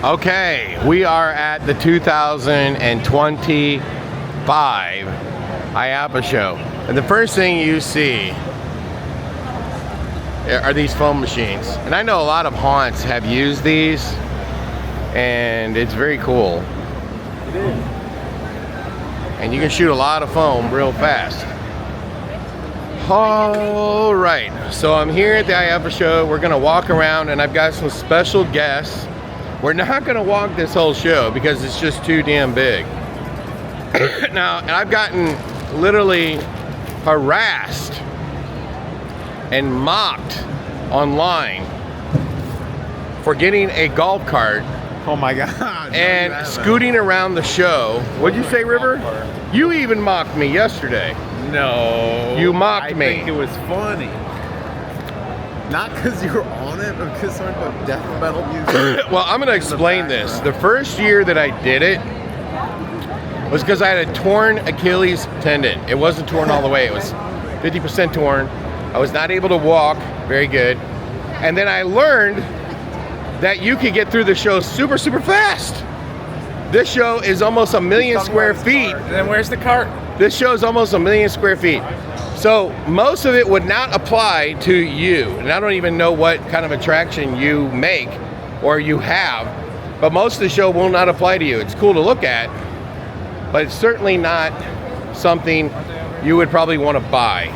Okay, we are at the 2025 Iaapa show. And the first thing you see are these foam machines. And I know a lot of haunts have used these, and it's very cool. It is. And you can shoot a lot of foam real fast. All right, so I'm here at the Iaapa show. We're gonna walk around, and I've got some special guests. We're not gonna walk this whole show because it's just too damn big. Now, and I've gotten literally harassed and mocked online for getting a golf cart Oh my God. and scooting around the show. What'd you say, River? You even mocked me yesterday. No. You mocked me. I think it was funny. Not because you were on it, but because someone put death metal music. Well, I'm going to explain this. The first year that I did it was because I had a torn Achilles tendon. It wasn't torn all the way. It was 50% torn. I was not able to walk very good. And then I learned that you could get through the show super, super fast. This show is almost 1 million square feet. Then where's the cart? This show is almost 1 million square feet. So most of it would not apply to you. And I don't even know what kind of attraction you make or you have, but most of the show will not apply to you. It's cool to look at, but it's certainly not something you would probably want to buy.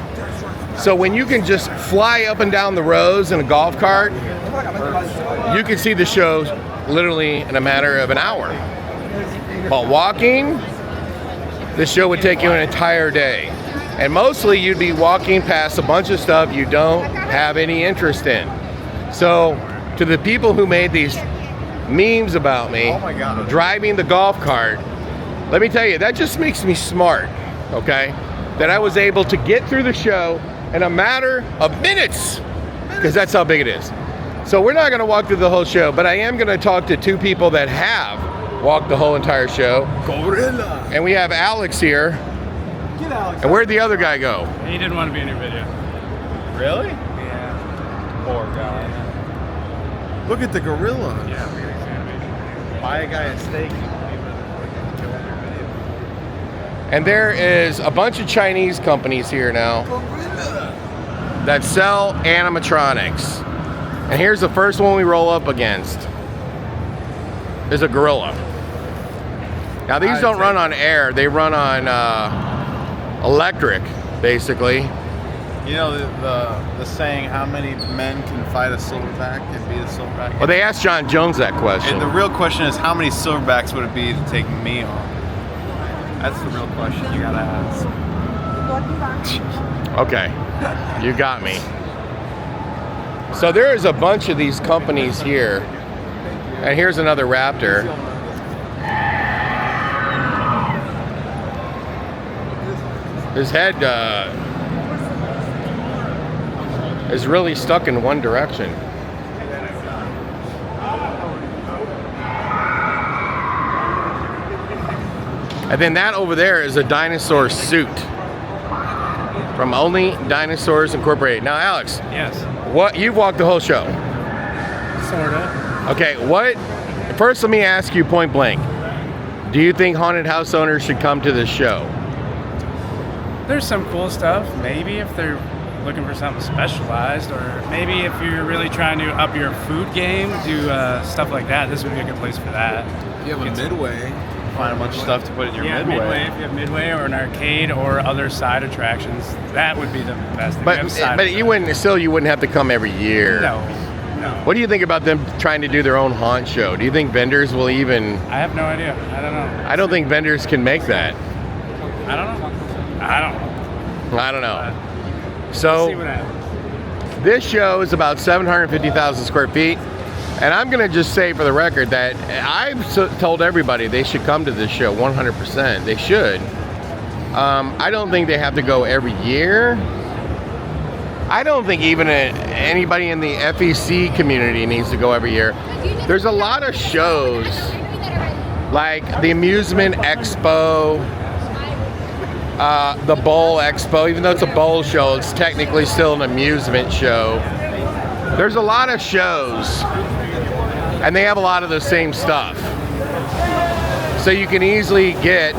So when you can just fly up and down the rows in a golf cart, you can see the show literally in a matter of an hour. But walking, the show would take you an entire day. And mostly you'd be walking past a bunch of stuff you don't have any interest in. So to the people who made these memes about me driving the golf cart, let me tell you, that just makes me smart, okay? That I was able to get through the show in a matter of minutes, because that's how big it is. So we're not gonna walk through the whole show, but I am gonna talk to two people that have walked the whole entire show. Gorilla. And we have Alex here. Get Alex. And where'd the other guy go? He didn't want to be in your video. Really? Yeah. Poor guy. Look at the gorilla. Yeah, we're gonna Buy a guy a steak. And there is a bunch of Chinese companies here now that sell animatronics. And here's the first one we roll up against. Is a gorilla. Now these don't run on air, they run on electric, basically. You know the saying, how many men can fight a silverback and beat a silverback? Well, they asked John Jones that question. And the real question is, how many silverbacks would it be to take me on? That's the real question you gotta ask. Okay, you got me. So there is a bunch of these companies here. And here's another raptor. His head is really stuck in one direction. And then that over there is a dinosaur suit from Only Dinosaurs Incorporated. Now, Alex. Yes. What, you've walked the whole show. Sorta. Okay, first let me ask you point blank. Do you think haunted house owners should come to this show? There's some cool stuff. Maybe if they're looking for something specialized, or maybe if you're really trying to up your food game, do stuff like that. This would be a good place for that. You have a Midway. Find a bunch of stuff to put in your Midway. If you have Midway or an arcade or other side attractions, that would be the best thing. But you wouldn't have to come every year. No. What do you think about them trying to do their own haunt show? Do you think vendors will even? I have no idea. I don't know. I don't think vendors can make that. I don't know. I don't know. So We'll see what happens. This show is about 750,000 square feet. And I'm going to just say for the record that I've told everybody they should come to this show 100%. They should. I don't think they have to go every year. I don't think even anybody in the FEC community needs to go every year. There's a lot of shows like the Amusement Expo, the Bowl Expo. Even though it's a bowl show, it's technically still an amusement show. There's a lot of shows and they have a lot of the same stuff. So you can easily get,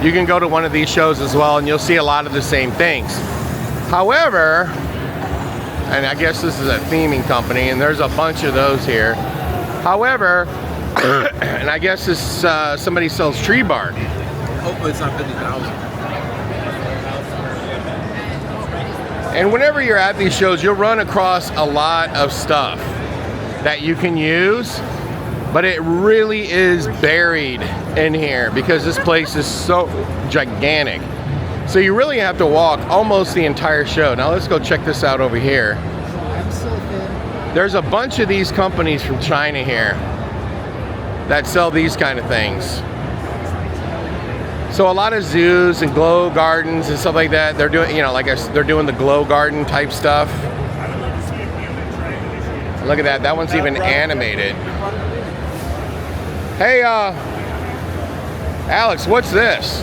you can go to one of these shows as well, and you'll see a lot of the same things. However, and I guess this is a theming company, and there's a bunch of those here. However, and I guess this somebody sells tree bark. Hopefully it's not 50,000. And whenever you're at these shows, you'll run across a lot of stuff that you can use, but it really is buried in here because this place is so gigantic. So you really have to walk almost the entire show. Now let's go check this out over here. There's a bunch of these companies from China here that sell these kind of things. So a lot of zoos and glow gardens and stuff like that, they're doing, you know, like they're doing the glow garden type stuff. Look at that, that one's even animated. Hey, Alex, what's this?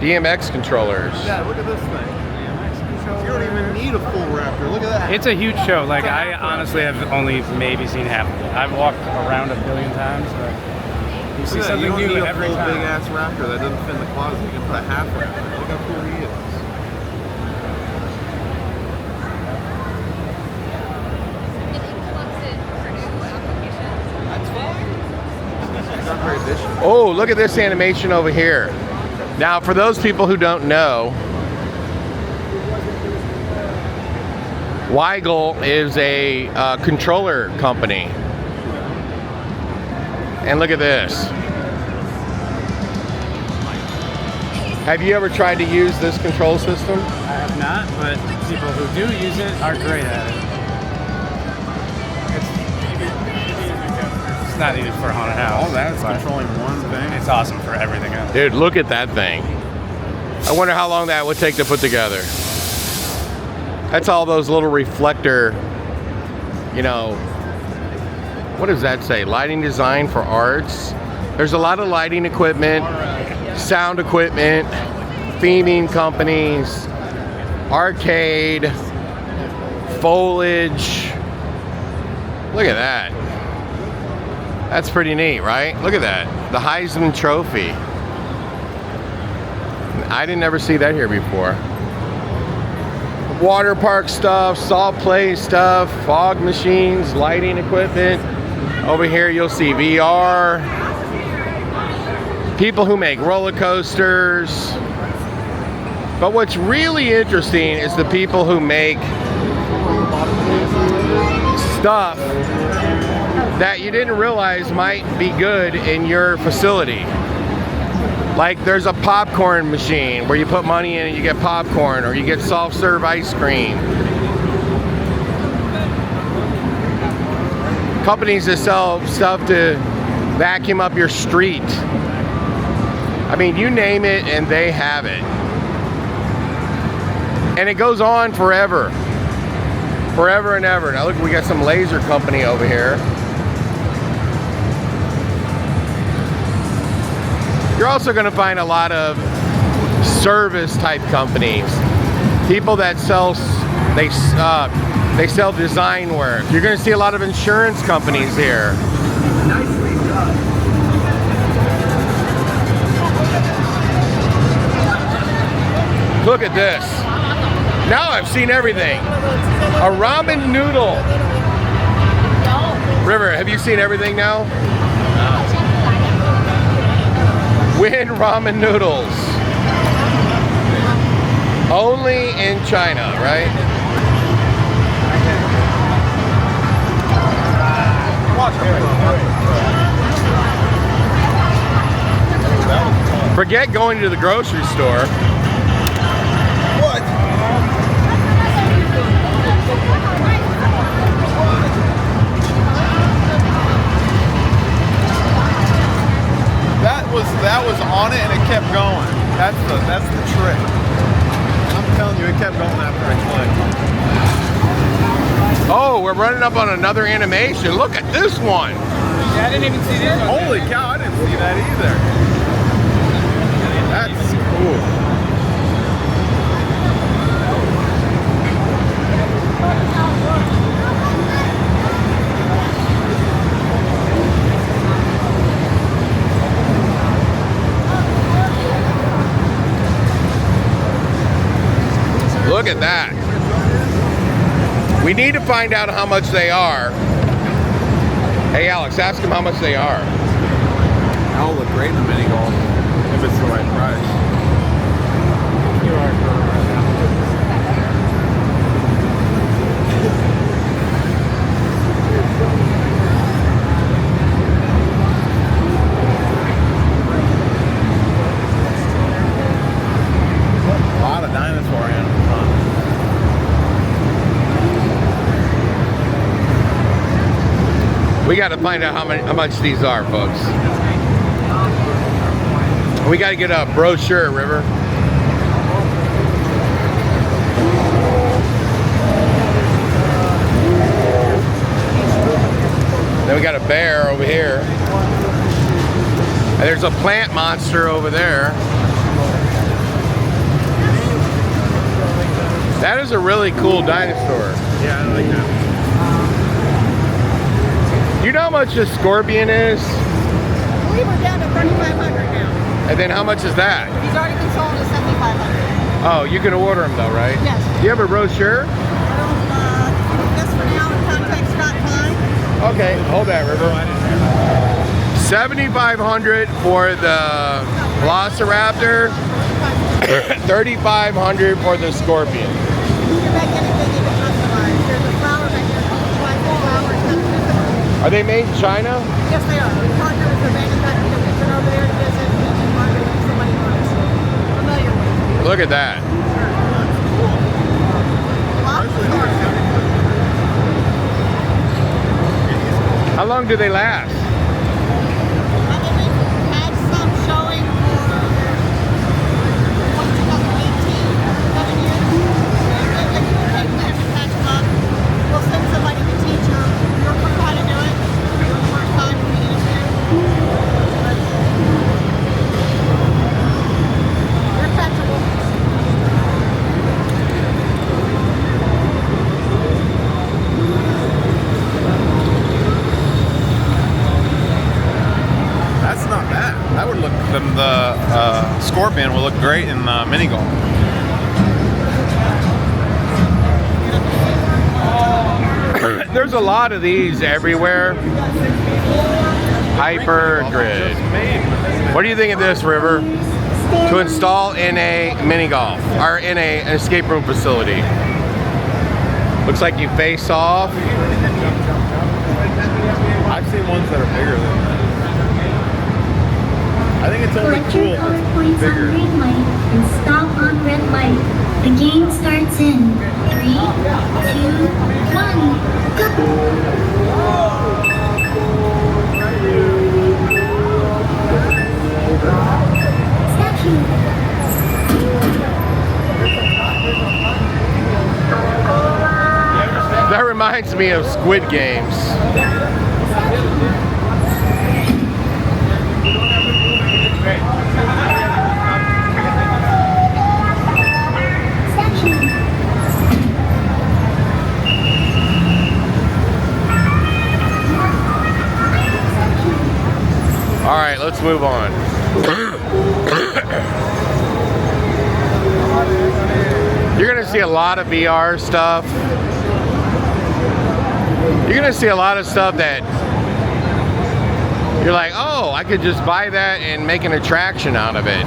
DMX controllers. Yeah, look at this thing. You don't even need a full Raptor. Look at that. It's a huge show. Like, I honestly have only maybe seen half of it. I've walked around a billion times, but you see something you don't new need a every full time. big ass Raptor that doesn't fit in the closet. You can put a half Raptor. Look how cool he is. Oh, look at this animation over here. Now, for those people who don't know, Weigel is a controller company. And look at this. Have you ever tried to use this control system? I have not, but people who do use it are great at it. It's not even for a haunted house. All that is controlling one thing. It's awesome for everything else. Dude, look at that thing. I wonder how long that would take to put together. That's all those little reflector, you know, what does that say? Lighting design for arts. There's a lot of lighting equipment, sound equipment, theming companies, arcade, foliage. Look at that. That's pretty neat, right? Look at that. The Heisman Trophy. I didn't ever see that here before. Water park stuff, saw play stuff, fog machines, lighting equipment. Over here you'll see VR. People who make roller coasters. But what's really interesting is the people who make stuff that you didn't realize might be good in your facility. Like there's a popcorn machine where you put money in and you get popcorn, or you get soft serve ice cream. Companies that sell stuff to vacuum up your street. I mean, you name it and they have it. And it goes on forever. Forever and ever. Now look, we got some laser company over here. You're also going to find a lot of service type companies. People that sell, they sell design work. You're going to see a lot of insurance companies here. Nicely done. Look at this. Now I've seen everything. A ramen noodle. River, have you seen everything now? Win ramen noodles. Only in China, right? Forget going to the grocery store. What? That was on it and it kept going. That's the trick. I'm telling you, it kept going after I clicked. Oh, we're running up on another animation. Look at this one. Yeah, I didn't even see this one. Holy cow, I didn't see that either. That's cool. Look at that. We need to find out how much they are. Hey Alex, ask them how much they are. That'll look great in the mini golf if it's the right price. A lot of dinosaur animatronics. We got to find out how much these are, folks. We got to get a brochure, River. Then we got a bear over here. And there's a plant monster over there. That is a really cool dinosaur. Yeah, I like that. Do you know how much this scorpion is? I believe we're down to 3,500 now. And then how much is that? He's already been sold at 7,500. Oh, you can order them though, right? Yes. Do you have a brochure? Just for now, contact Scott Klein. Okay, hold that, River. 7,500 for the Velociraptor, 3,500 for the Scorpion. You can make anything you can customize. There's a flower back there. Flowers. Are they made in China? Yes, they are. We partner with the manufacturer. We've been over there to visit and market with somebody who is familiar with it. Look at that. Lots of stores. How long do they last? I mean, we've had some showing for 2018, 7 years. If you take that and patch them up, we'll send somebody to teach you. You'll learn how to do it. For the first time in the industry. They're catchable. That's not bad. That would look, the Scorpion would look great in mini golf. There's a lot of these everywhere. Hypergrid. What do you think of this, River? To install in a mini golf or in an escape room facility. Looks like you face off. I've seen ones that are bigger than that. I think it's only Collect cool your if card it's points on bigger. green light and stop on red light. The game starts in 3, 2, 1, go! Statue. That reminds me of Squid Games. All right, let's move on. You're gonna see a lot of VR stuff. You're gonna see a lot of stuff that you're like, oh, I could just buy that and make an attraction out of it.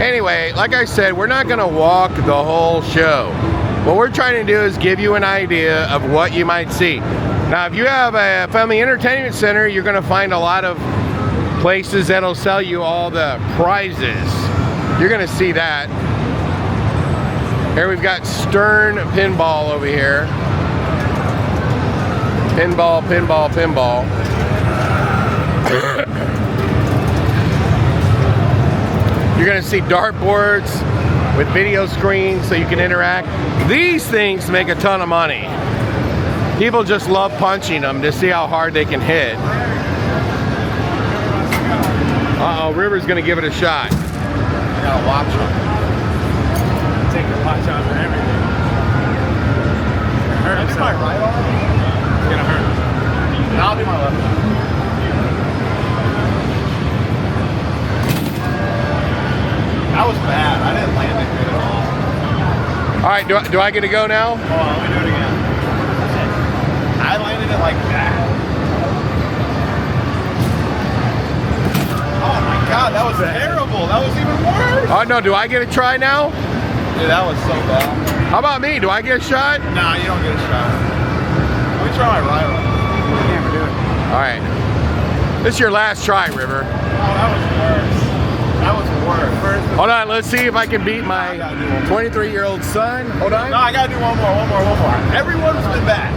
Anyway, like I said, we're not gonna walk the whole show. What we're trying to do is give you an idea of what you might see. Now, if you have a family entertainment center, you're gonna find a lot of places that'll sell you all the prizes. You're gonna see that. Here we've got Stern Pinball over here. Pinball, pinball, pinball. You're gonna see dartboards with video screens so you can interact. These things make a ton of money. People just love punching them to see how hard they can hit. Uh-oh, River's gonna give it a shot. I gotta watch them. Take your watch out for everything. Hurt Can I do my himself. right arm? It's gonna hurt. And I'll do my left arm. That was bad. I didn't land it good at all. right, do I get to go now? Hold on, let me do it again. I landed it like that. Oh my god, that was terrible. That was even worse. Oh no, do I get a try now? Dude, that was so bad. How about me? Do I get a shot? Nah, you don't get a shot. Let me try my right one. I can't do it. All right. This is your last try, River. Oh, that was worse. That was worse. First, Hold on, let's see if I can beat my 23-year-old son. Hold on. no, I gotta do one more. Everyone's been bad.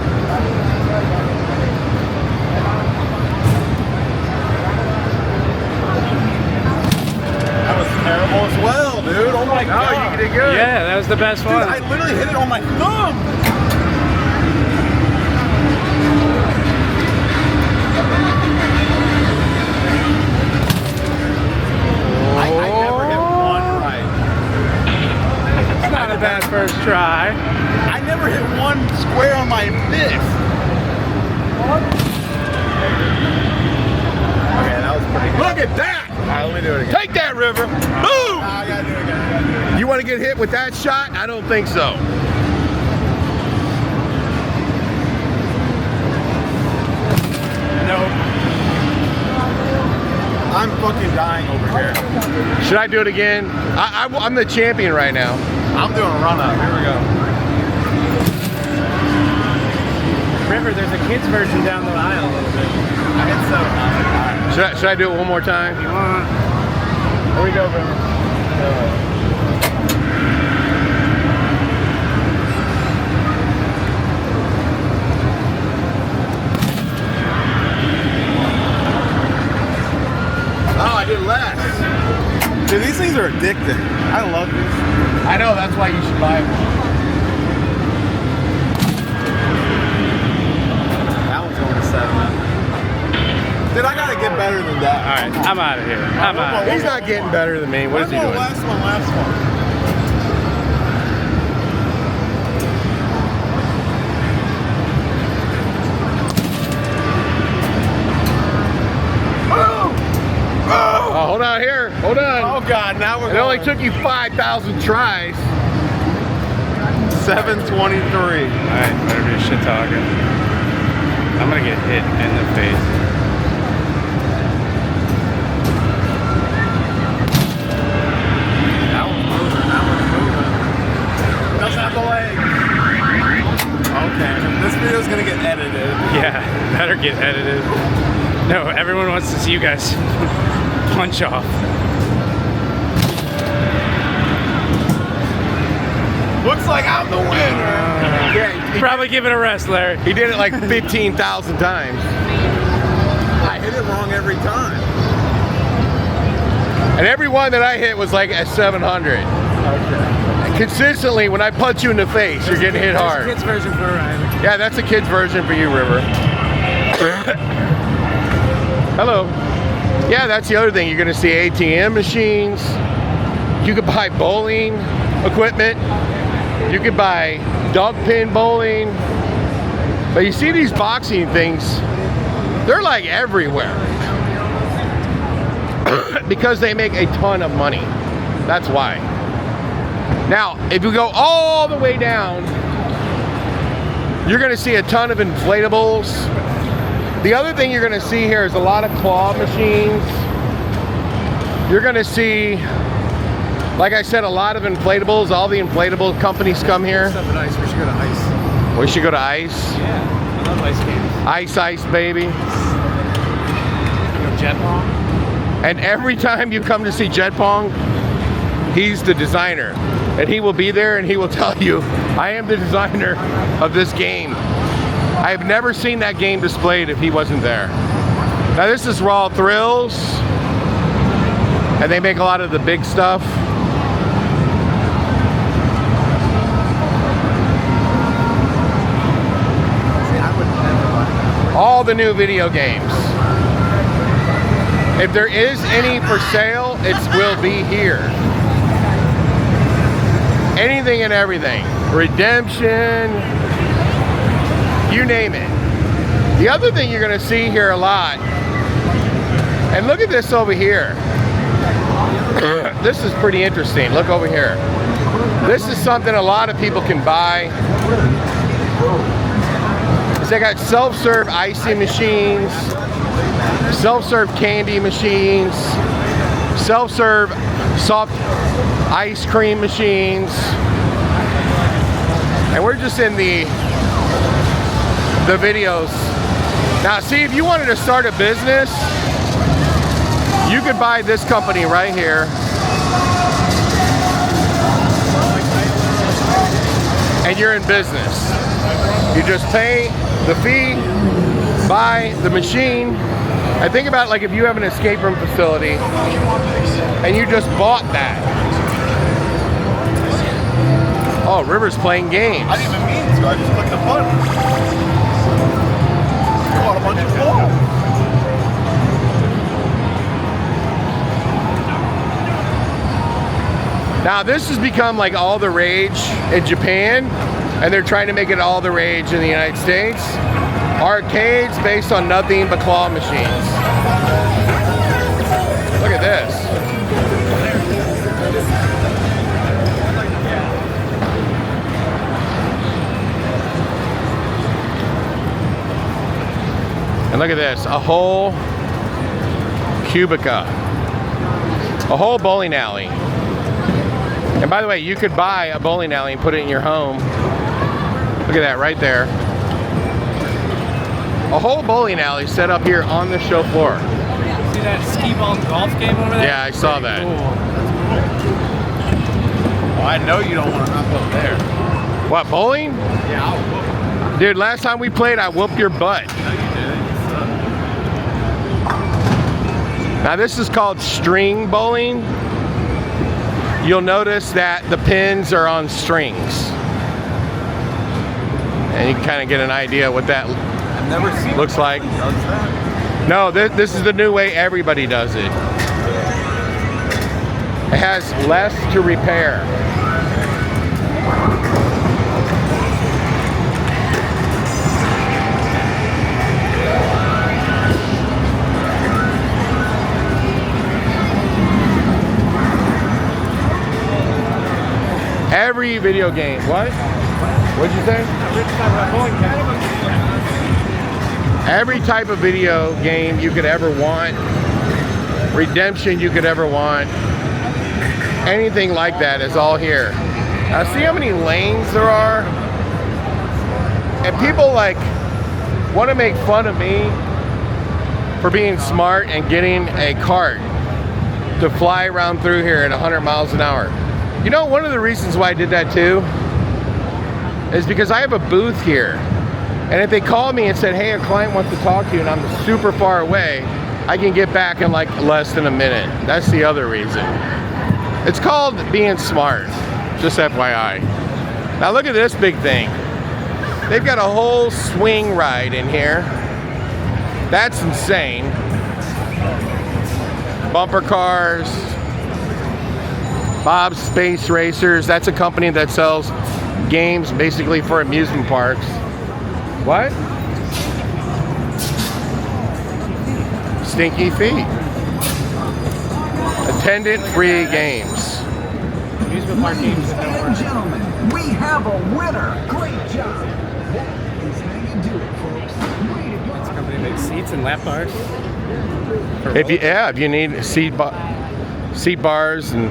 That was terrible as well, dude. Oh my god. Oh, you did good. Yeah, that was the best Dude, one. I literally hit it on my thumb. I never hit one right. It's not a bad first try. I never hit one square on my fist. Okay, that was pretty good. Look at that! Alright, let me do it again. Take that, River. Boom! I gotta do it again. You want to get hit with that shot? I don't think so. Nope. I'm fucking dying over here. Should I do it again? I'm the champion right now. I'm doing a run up. Here we go. River, there's a kid's version down the aisle a little bit. I hit 7. Should I do it one more time? If you want. Here we go, River. Oh, I did less. Dude, these things are addicting. I love these. I know, that's why you should buy one. That one's going to 7. Dude, I gotta get better than that. All right, I'm out of here. I'm out. He's not getting better than me. What is he doing? Last one. Oh, hold on here. Hold on. Oh god, now we're It only took you 5,000 tries. 723. Alright, better be shit talking. I'm gonna get hit in the face. That one's moving. Doesn't have the leg. Okay, this video's gonna get edited. Yeah, better get edited. No, everyone wants to see you guys punch off. Looks like I'm the winner. Probably give it a rest, Larry. He did it like 15,000 times. I hit it wrong every time. And every one that I hit was like at 700. Okay. Consistently, when I punch you in the face, you're getting hit hard. Kids version for Riley. Yeah, that's a kid's version for you, River. Hello. Yeah, that's the other thing. You're going to see ATM machines. You could buy bowling equipment. You could buy dog pin bowling. But you see these boxing things, they're like everywhere. Because they make a ton of money. That's why. Now, if you go all the way down, you're going to see a ton of inflatables. The other thing you're going to see here is a lot of claw machines. You're going to see, like I said, a lot of inflatables. All the inflatable companies come here. Stuff at ice. We should go to ice. We should go to ice. Yeah, I love ice games. Ice, baby. You know, jet pong? And every time you come to see Jet Pong, he's the designer. And he will be there and he will tell you, I am the designer of this game. I have never seen that game displayed if he wasn't there. Now this is Raw Thrills. And they make a lot of the big stuff. All the new video games. If there is any for sale, it will be here. Anything and everything. Redemption, you name it. The other thing you're gonna see here a lot, and look at this over here. This is pretty interesting. Look over here. This is something a lot of people can buy. They got self-serve icing machines, self-serve candy machines, self-serve soft ice cream machines. And we're just in the videos. Now see, if you wanted to start a business, you could buy this company right here. And you're in business. You just pay the fee, buy the machine, and think about like if you have an escape room facility and you just bought that. Oh, River's playing games. I didn't even mean to, I just clicked the button. Bought a bunch of balls. Now this has become like all the rage in Japan, and they're trying to make it all the rage in the United States. Arcades based on nothing but claw machines. Look at this. And look at this, a whole cubica, a whole bowling alley. And by the way, you could buy a bowling alley and put it in your home. Look at that right there. A whole bowling alley set up here on the show floor. See that skee ball golf game over there? Yeah, I saw that. Cool. Oh, I know you don't want to hop up there. What, bowling? Yeah, I'll whoop. Dude, last time we played, I whooped your butt. No, you didn't. You suck. Now this is called string bowling. You'll notice that the pins are on strings. And you can kind of get an idea what that I've never seen looks like. does that. No, this is the new way everybody does it. It has less to repair. Every video game. What? What'd you say? Every type of video game you could ever want, redemption you could ever want, anything like that is all here. Now see how many lanes there are? And people like want to make fun of me for being smart and getting a cart to fly around through here at 100 miles an hour. You know, one of the reasons why I did that too is because I have a booth here. And if they called me and said, hey, a client wants to talk to you and I'm super far away, I can get back in like less than a minute. That's the other reason. It's called being smart, just FYI. Now look at this big thing. They've got a whole swing ride in here. That's insane. Bumper cars. Bob's Space Racers. That's a company that sells games basically for amusement parks. What? Stinky feet. Attendant-free games. Amusement park games that don't And work. gentlemen, we have a winner. Great job. That is how you do it, folks. Way to go. This company makes seats and lap bars. If you need seat bars and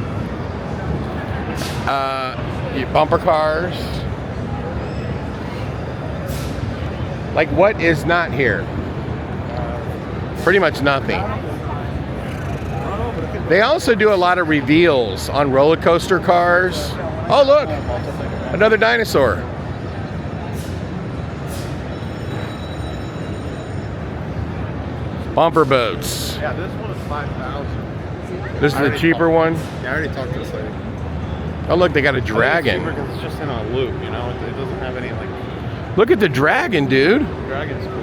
bumper cars. Like what is not here? Pretty much nothing. They also do a lot of reveals on roller coaster cars. Oh look, another dinosaur. Bumper boats. Yeah, this one is 5,000. This is the cheaper one. Yeah, I already talked to this lady. Oh look, they got a dragon. Because it's just in a loop, you know? It doesn't have any, like... Look at the dragon, dude. Dragon's cool.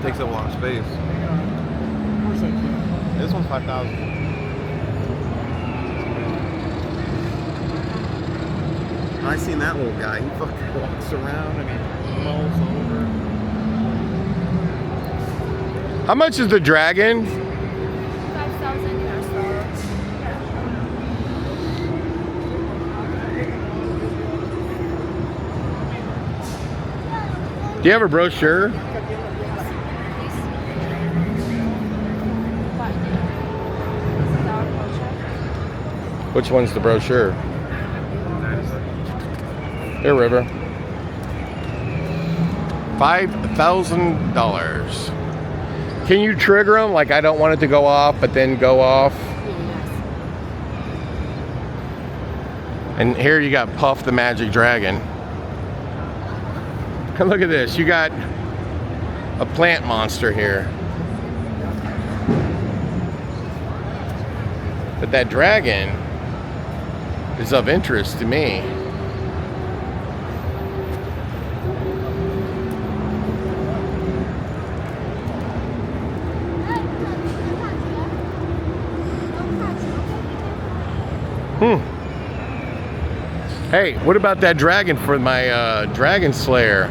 Takes up a lot of space. This one's 5,000. I seen that little guy. He fucking walks around and he mulls over. How much is the dragon? 5,000 US dollars. Do you have a brochure? Which one's the brochure? Here, River. $5,000. Can you trigger them? Like, I don't want it to go off, but then go off. And here you got Puff the Magic Dragon. And look at this. You got a plant monster here. But that dragon is of interest to me. Hey, what about that dragon for my Dragon Slayer?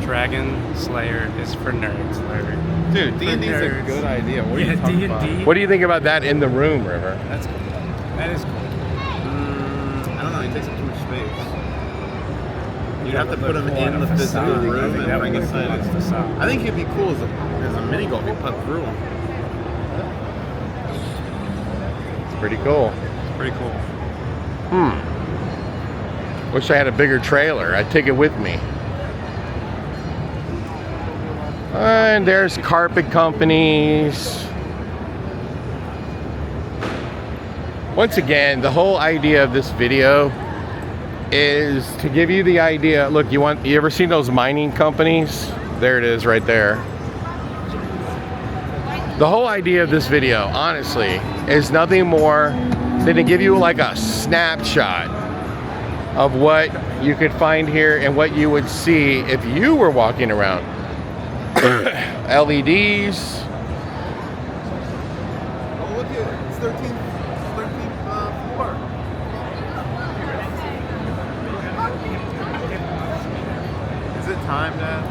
Dragon Slayer is for nerds, Larry. Dude, D&D's a nerds. good idea. What are Yeah, you talking D&D. about? What do you think about that in the room, River? That's cool. That is cool. I don't know. He takes up too much space. You'd have to Look put him cool in on the a physical facade. I room think and that bring would a look cool on a sign. facade. I think he'd be cool as a mini golf. He'd putt through him. It's pretty cool. It's pretty cool. Wish I had a bigger trailer. I'd take it with me. And there's carpet companies. Once again, the whole idea of this video is to give you the idea. Look, you ever seen those mining companies? There it is right there. The whole idea of this video, honestly, is nothing more than to give you like a snapshot of what you could find here and what you would see if you were walking around. LEDs. Oh, look at it. It's 13th floor. Is it time, Dad?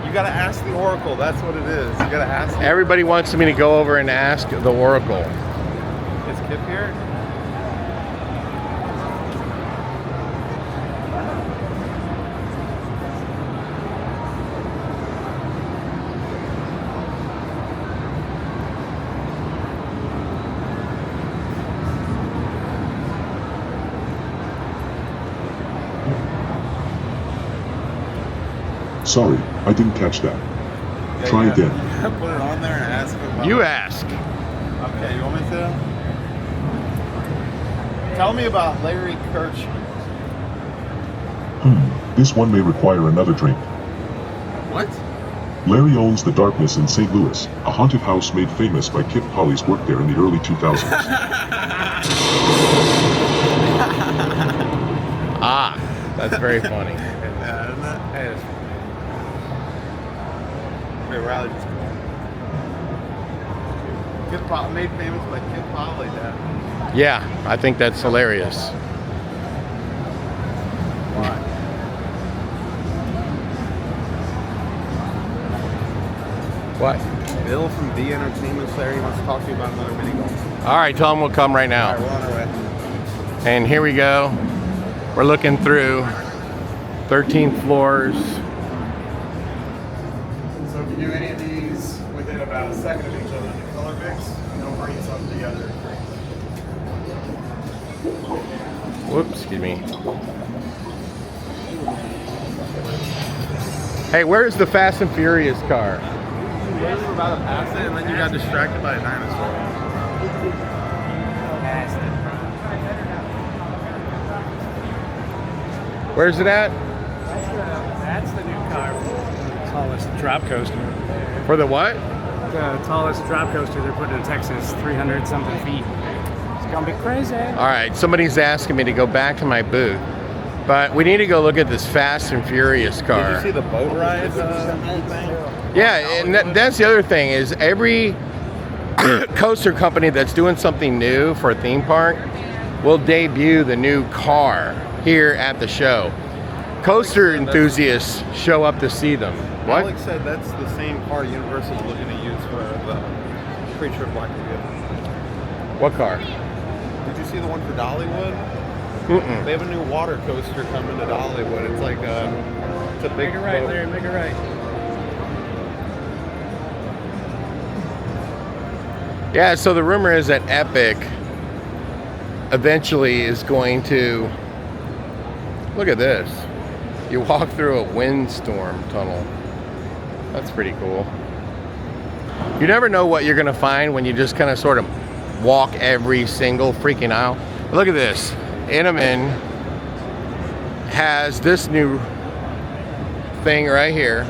You gotta ask the Oracle. That's what it is. You gotta ask. Everybody wants me to go over and ask the Oracle. Is Kip here? Sorry, I didn't catch that. Try again. Put it on there and ask him. You ask. Okay, you want me to? Tell me about Larry Kirsch. This one may require another drink. What? Larry owns the Darkness in St. Louis, a haunted house made famous by Kip Polly's work there in the early 2000s. Ah, that's very funny. Yeah, isn't it? That is Wait, Riley just Kip Polly, made famous by Kip Polly, Dad. Yeah, I think that's hilarious. Why? What? Bill from B Entertainment's there. He wants to talk to you about another mini golf. All right, tell them we'll come right now. All right, we're on our way. And here we go. We're looking through 13 floors. So if you do any of these within about a second of each other in the color mix, they'll bring something together. Whoops, excuse me. Hey, where's the Fast and Furious car? You were about to pass it, and then you got distracted by a dinosaur. Where's it at? That's the new car. The tallest drop coaster. For the what? The tallest drop coaster they're putting in Texas, 300 something feet. It's gonna be crazy. All right, somebody's asking me to go back to my booth, but we need to go look at this Fast and Furious Did car. you see the boat ride thing? Yeah, and that's the other thing is every coaster company that's doing something new for a theme park will debut the new car here at the show. Coaster enthusiasts show up to see them. What? Alex said that's the same car Universal's looking to use for the Creature of Black Lagoon. What car? Did you see the one for Dollywood? Mm-mm. They have a new water coaster coming to Dollywood. It's like it's a big Make it right, boat. Larry. Make it right. Yeah, so the rumor is that Epic eventually is going to, look at this. You walk through a windstorm tunnel. That's pretty cool. You never know what you're gonna find when you just kind of sort of walk every single freaking aisle. Look at this. Intamin has this new thing right here.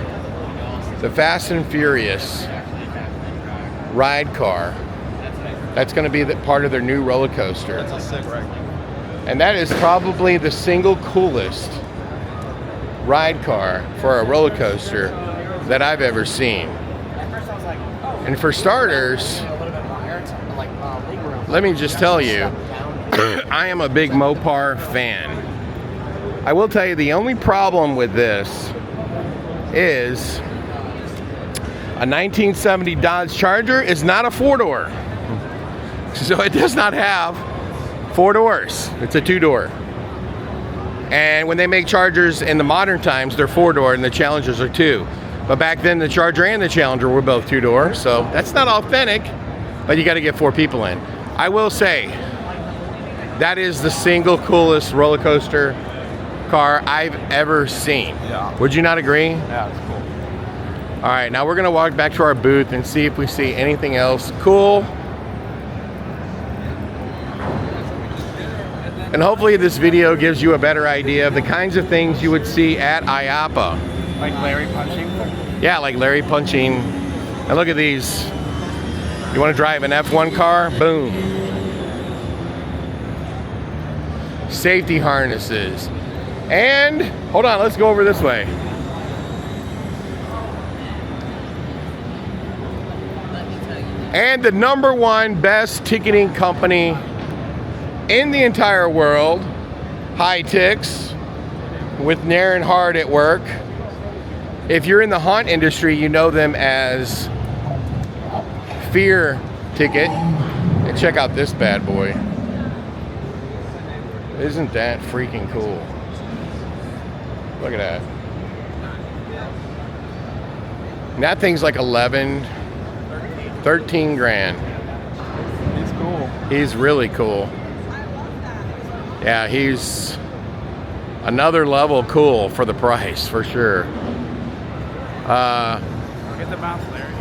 The Fast and Furious ride car. That's going to be the part of their new roller coaster. That's a sick ride. And that is probably the single coolest ride car for a roller coaster that I've ever seen. And for starters, let me just tell you, I am a big Mopar fan. I will tell you the only problem with this is a 1970 Dodge Charger is not a four-door. So it does not have four doors. It's a two-door. And when they make Chargers in the modern times, they're four-door and the Challengers are two. But back then the Charger and the Challenger were both two-door, so that's not authentic, but you got to get four people in. I will say, that is the single coolest roller coaster car I've ever seen. Yeah. Would you not agree? Yeah, it's cool. All right, now we're gonna walk back to our booth and see if we see anything else cool. And hopefully this video gives you a better idea of the kinds of things you would see at Iaapa. Like Larry punching. Yeah, like Larry punching. And look at these. You want to drive an F1 car? Boom. Safety harnesses. And, hold on, let's go over this way. And the #1 best ticketing company in the entire world, High Ticks, with Nair and Hard at work. If you're in the haunt industry, you know them as Fear Ticket. And check out this bad boy. Isn't that freaking cool? Look at that. And that thing's like 13 grand. He's cool. He's really cool. Yeah, he's another level cool for the price, for sure. Get the mouth, Larry.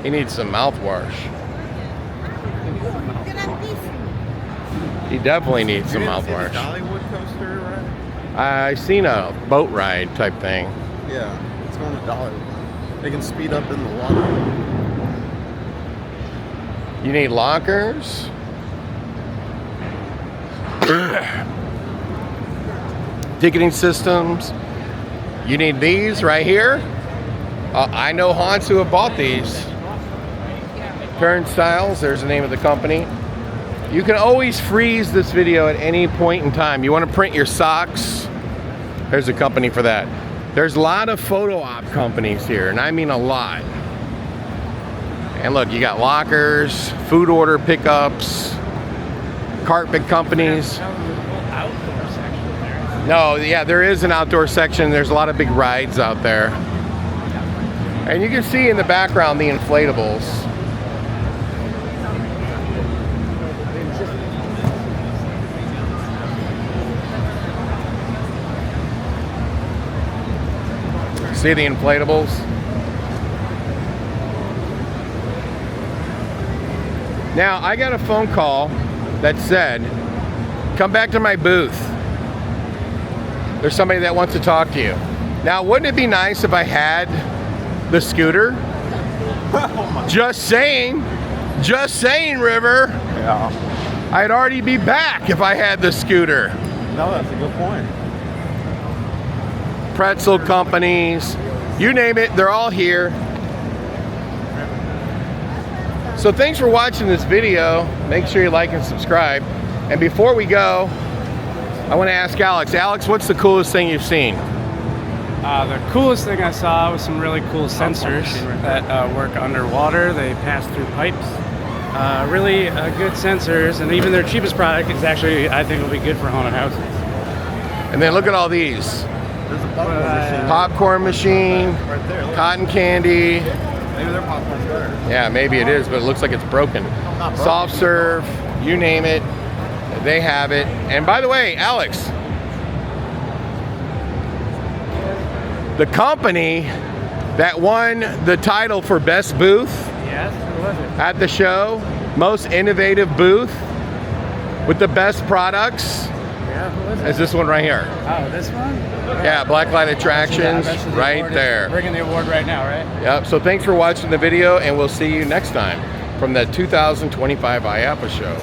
He needs some mouthwash. He definitely needs some You didn't see the mouthwash. Dollywood coaster, right? I seen a boat ride type thing. Yeah, it's going to Dollywood. They can speed up in the water. You need lockers. Ticketing systems. You need these right here. I know haunts who have bought these. Turnstiles, there's the name of the company. You can always freeze this video at any point in time. You want to print your socks? There's a company for that. There's a lot of photo op companies here, and I mean a lot. And look, you got lockers, food order pickups, carpet companies. No, yeah, there is an outdoor section. There's a lot of big rides out there. And you can see in the background the inflatables. See the inflatables? Now, I got a phone call that said, come back to my booth. There's somebody that wants to talk to you. Now, wouldn't it be nice if I had the scooter? Just saying, River. Yeah. I'd already be back if I had the scooter. No, that's a good point. Pretzel companies, you name it, they're all here. So thanks for watching this video. Make sure you like and subscribe. And before we go, I want to ask Alex. Alex, what's the coolest thing you've seen? The coolest thing I saw was some really cool sensors that work underwater. They pass through pipes. Really good sensors, and even their cheapest product is actually, I think, will be good for haunted houses. And then look at all these. There's a popcorn machine. Popcorn machine, Right there. Look. cotton candy. Maybe their popcorn's better. Yeah, maybe it is, but it looks like it's broken. Not broken. Soft serve, you name it, they have it. And by the way, Alex, the company that won the title for best booth Yes, who was it? at the show, most innovative booth with the best products, Yeah, who was it? is this one right here. Oh, this one? Yeah, Blacklight Attractions, That's the right award. there. Bringing the award right now, right? Yep, so thanks for watching the video, and we'll see you next time from the 2025 Iaapa show.